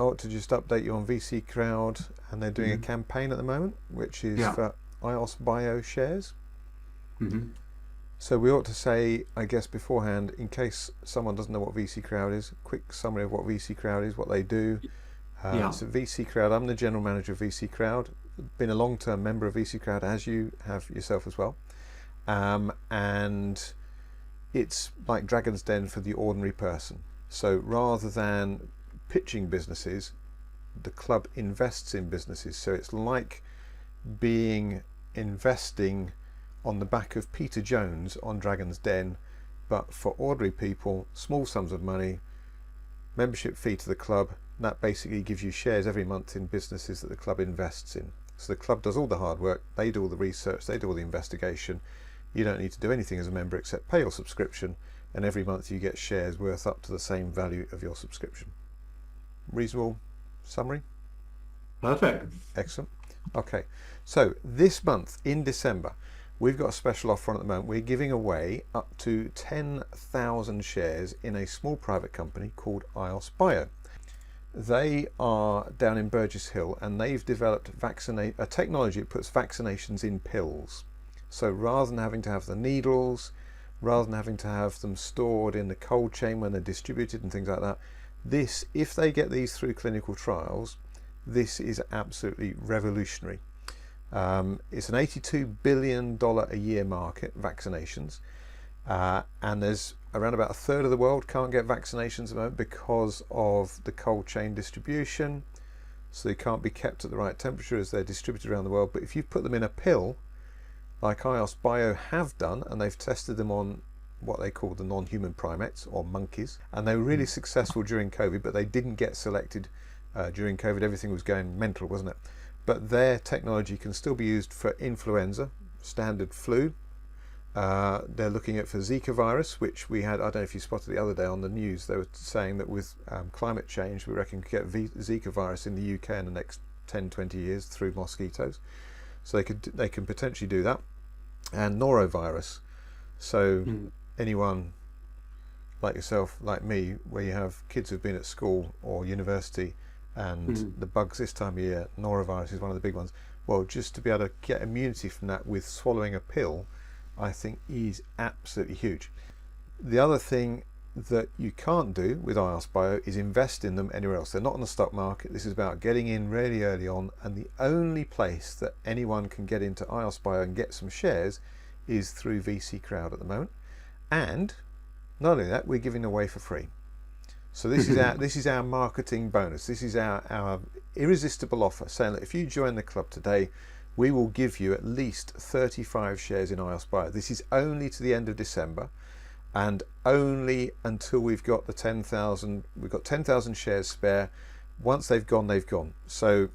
ought to just update you on VC Crowd, and they're doing a Mm-hmm. campaign at the moment, which is Yeah. for iOS Bio shares. Mm-hmm. So we ought to say, I guess beforehand, in case someone doesn't know what VC Crowd is, quick summary of what VC Crowd is, what they do. Yeah. So VC Crowd, I'm the general manager of VC Crowd, been a long-term member of VC Crowd, as you have yourself as well. And it's like Dragon's Den for the ordinary person. So rather than pitching businesses, the club invests in businesses. So it's like investing on the back of Peter Jones on Dragon's Den, but for ordinary people, small sums of money, membership fee to the club. That basically gives you shares every month in businesses that the club invests in. So the club does all the hard work, they do all the research, they do all the investigation. You don't need to do anything as a member except pay your subscription, and every month you get shares worth up to the same value of your subscription. Reasonable summary? Perfect. Excellent. Okay, so this month in December, we've got a special offer on at the moment. We're giving away up to 10,000 shares in a small private company called iOS Bio. They are down in Burgess Hill, and they've developed a technology that puts vaccinations in pills. So rather than having to have the needles, rather than having to have them stored in the cold chain when they're distributed and things like that, this, if they get these through clinical trials, this is absolutely revolutionary. It's an $82 billion a year market, vaccinations, and there's around about a third of the world can't get vaccinations at the moment because of the cold chain distribution, so they can't be kept at the right temperature as they're distributed around the world. But if you put them in a pill, like iOS Bio have done, and they've tested them on what they call the non-human primates or monkeys, and they were really successful during COVID, but they didn't get selected during COVID. Everything was going mental, wasn't it? But their technology can still be used for influenza, standard flu. They're looking at for Zika virus, which we had, I don't know if you spotted the other day on the news, they were saying that with climate change, we reckon we could get Zika virus in the UK in the next 10-20 years through mosquitoes. So they can potentially do that. And norovirus. So anyone like yourself, like me, where you have kids who've been at school or university, and the bugs this time of year, norovirus is one of the big ones. Well, just to be able to get immunity from that with swallowing a pill, I think is absolutely huge. The other thing that you can't do with iOS Bio is invest in them anywhere else. They're not on the stock market. This is about getting in really early on, and the only place that anyone can get into iOS Bio and get some shares is through VC Crowd at the moment. And not only that, we're giving away for free. So this is our marketing bonus. This is our irresistible offer, saying that if you join the club today, we will give you at least 35 shares in iOS Bio. This is only to the end of December, and only until we've got the 10,000. We've got 10,000 shares spare. Once they've gone, they've gone. So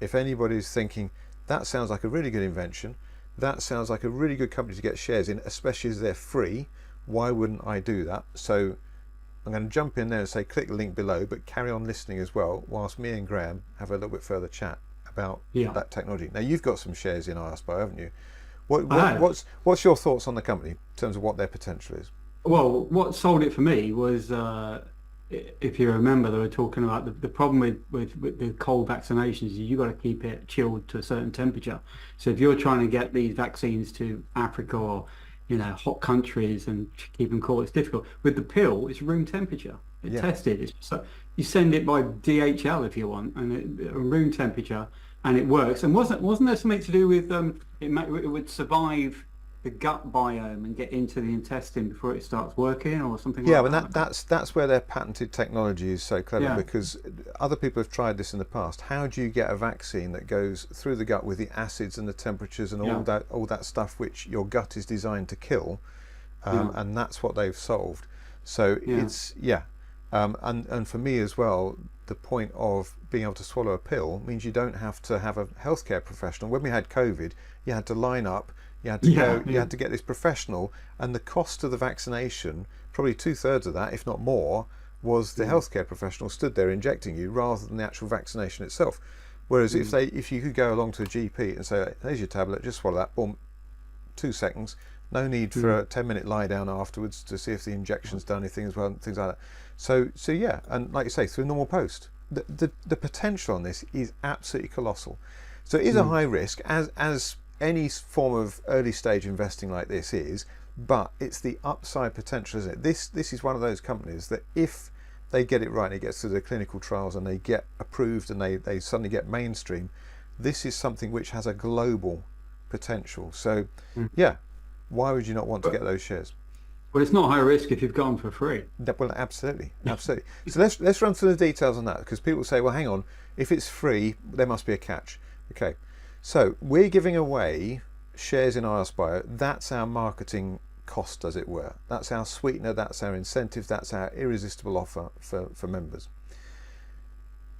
if anybody's thinking that sounds like a really good invention, that sounds like a really good company to get shares in, especially as they're free, why wouldn't I do that? So I'm going to jump in there and say click the link below, but carry on listening as well whilst me and Graham have a little bit further chat about that technology. Now you've got some shares in iOS Bio, haven't you? What's your thoughts on the company in terms of what their potential is? Well, what sold it for me was, if you remember, they were talking about the problem with the cold vaccinations is you've got to keep it chilled to a certain temperature. So if you're trying to get these vaccines to Africa or hot countries and keep them cool, it's difficult. With the pill, it's room temperature. It's tested. So you send it by DHL if you want, and room temperature, and it works. And wasn't there something to do with it would survive the gut biome and get into the intestine before it starts working, or something like that? Yeah, but that's where their patented technology is so clever, because other people have tried this in the past. How do you get a vaccine that goes through the gut with the acids and the temperatures and all that stuff which your gut is designed to kill? And that's what they've solved. So it's and for me as well, the point of being able to swallow a pill means you don't have to have a healthcare professional. When we had COVID, you had to line up, you had to go, you had to get this professional, and the cost of the vaccination, probably 2/3 of that, if not more, was the healthcare professional stood there injecting you rather than the actual vaccination itself. Whereas if you could go along to a GP and say, there's your tablet, just swallow that, boom, 2 seconds, no need for a 10-minute lie down afterwards to see if the injection's done anything as well, and things like that. So yeah, and like you say, through normal post. the potential on this is absolutely colossal. So it is a high risk, as any form of early stage investing like this is, but it's the upside potential, isn't it? This is one of those companies that if they get it right, and it gets to the clinical trials and they get approved and they suddenly get mainstream, this is something which has a global potential. So yeah, why would you not want to get those shares? Well, it's not high risk if you've gone for free. Well, absolutely. So let's run through the details on that, because people say, well, hang on, if it's free, there must be a catch. Okay, so we're giving away shares in IOS Bio. That's our marketing cost, as it were. That's our sweetener, that's our incentive, that's our irresistible offer for members.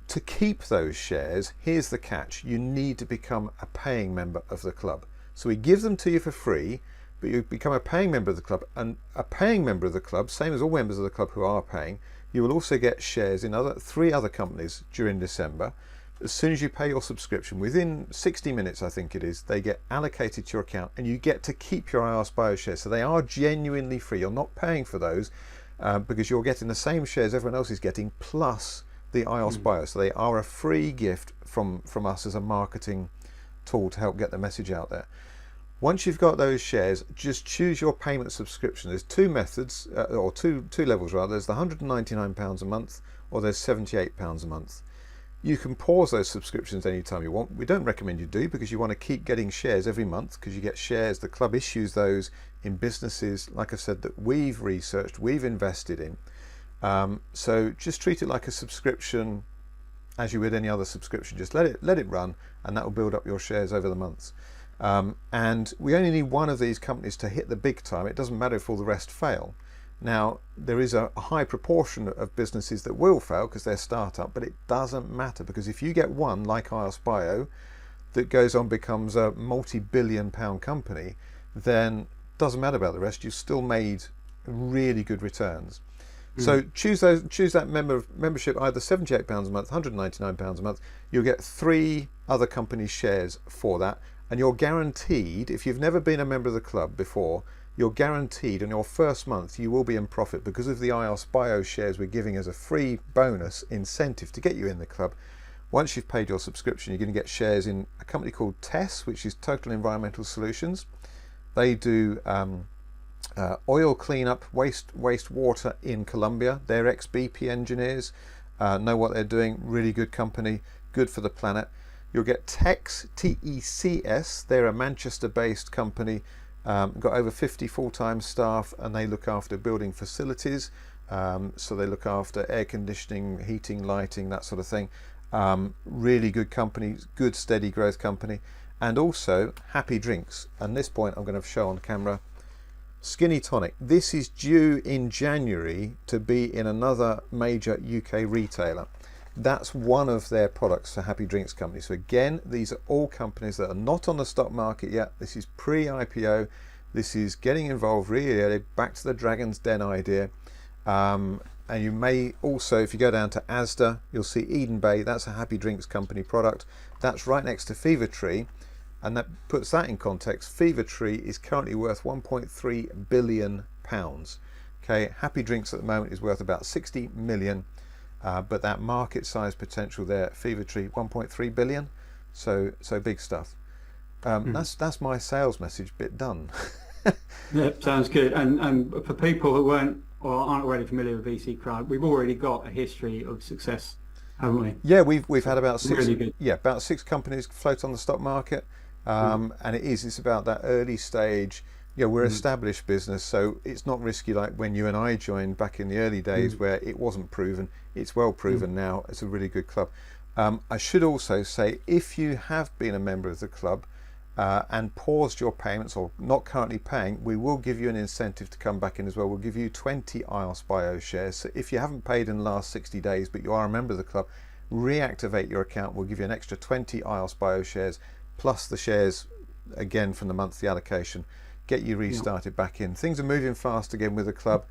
To keep those shares, here's the catch: you need to become a paying member of the club. So we give them to you for free, but you become a paying member of the club, and a paying member of the club, same as all members of the club who are paying, you will also get shares in three other companies during December. As soon as you pay your subscription, within 60 minutes, I think it is, they get allocated to your account, and you get to keep your IOS Bio shares. So they are genuinely free. You're not paying for those because you're getting the same shares everyone else is getting, plus the IOS Bio. So they are a free gift from us as a marketing tool to help get the message out there. Once you've got those shares, just choose your payment subscription. There's two methods, or two levels rather. There's the £199 a month, or there's £78 a month. You can pause those subscriptions anytime you want. We don't recommend you do, because you want to keep getting shares every month, because you get shares, the club issues those in businesses, like I said, that we've researched, we've invested in. So just treat it like a subscription as you would any other subscription. Just let it run, and that will build up your shares over the months. And we only need one of these companies to hit the big time. It doesn't matter if all the rest fail. Now, there is a high proportion of businesses that will fail because they're startup, but it doesn't matter, because if you get one like IOS Bio that goes on, becomes a multi-billion pound company, then it doesn't matter about the rest. You've still made really good returns. So choose that membership, either £78 a month, £199 a month. You'll get three other companies' shares for that, and you're guaranteed, if you've never been a member of the club before, you're guaranteed in your first month you will be in profit because of the IOS Bio shares we're giving as a free bonus incentive to get you in the club. Once you've paid your subscription, you're going to get shares in a company called TESS, which is Total Environmental Solutions. They do oil cleanup, wastewater in Colombia. They're ex-BP engineers, know what they're doing. Really good company, good for the planet. You'll get TECS, TECS. They're a Manchester-based company. Got over 50 full-time staff, and they look after building facilities. So they look after air conditioning, heating, lighting, that sort of thing. Really good company, good steady growth company. And also Happy Drinks. And this point I'm going to show on camera. Skinny Tonic. This is due in January to be in another major UK retailer. That's one of their products for Happy Drinks Company. So again, these are all companies that are not on the stock market yet. This is pre-IPO. This is getting involved really early, back to the Dragon's Den idea. And you may also, if you go down to Asda, you'll see Eden Bay. That's a Happy Drinks Company product. That's right next to Fever Tree. And that puts that in context. Fever Tree is currently worth £1.3 billion. Okay, Happy Drinks at the moment is worth about 60 million. But that market size potential there, Fever Tree, 1.3 billion. So big stuff. That's my sales message bit done. Yeah, sounds good. And for people who weren't or aren't already familiar with VC Crowd, we've already got a history of success, haven't we? Yeah, we've had about six. Really good. Yeah, about 6 companies float on the stock market, and it's about that early stage. Yeah, we're established business, so it's not risky like when you and I joined back in the early days where it wasn't proven. It's well proven now. It's a really good club. I should also say, if you have been a member of the club and paused your payments or not currently paying, we will give you an incentive to come back in as well. We'll give you 20 IOS Bio shares. So if you haven't paid in the last 60 days, but you are a member of the club, reactivate your account. We'll give you an extra 20 IOS Bio shares, plus the shares again from the monthly allocation. Get you restarted back in. Things are moving fast again with the club.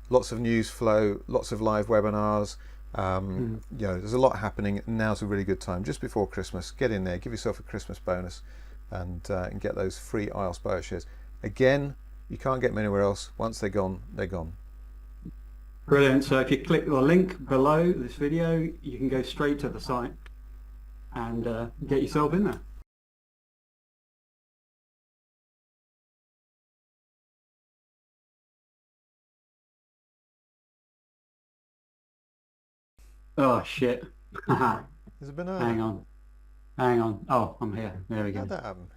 Lots of news flow, lots of live webinars. You know, there's a lot happening. Now's a really good time, just before Christmas. Get in there, give yourself a Christmas bonus, and get those free IOS Bio shares. Again, you can't get them anywhere else. Once they're gone, they're gone. Brilliant. So if you click the link below this video, you can go straight to the site and get yourself in there. Oh shit. There's a banana. Hang on. Hang on. Oh, I'm here. There we go. How'd that happen?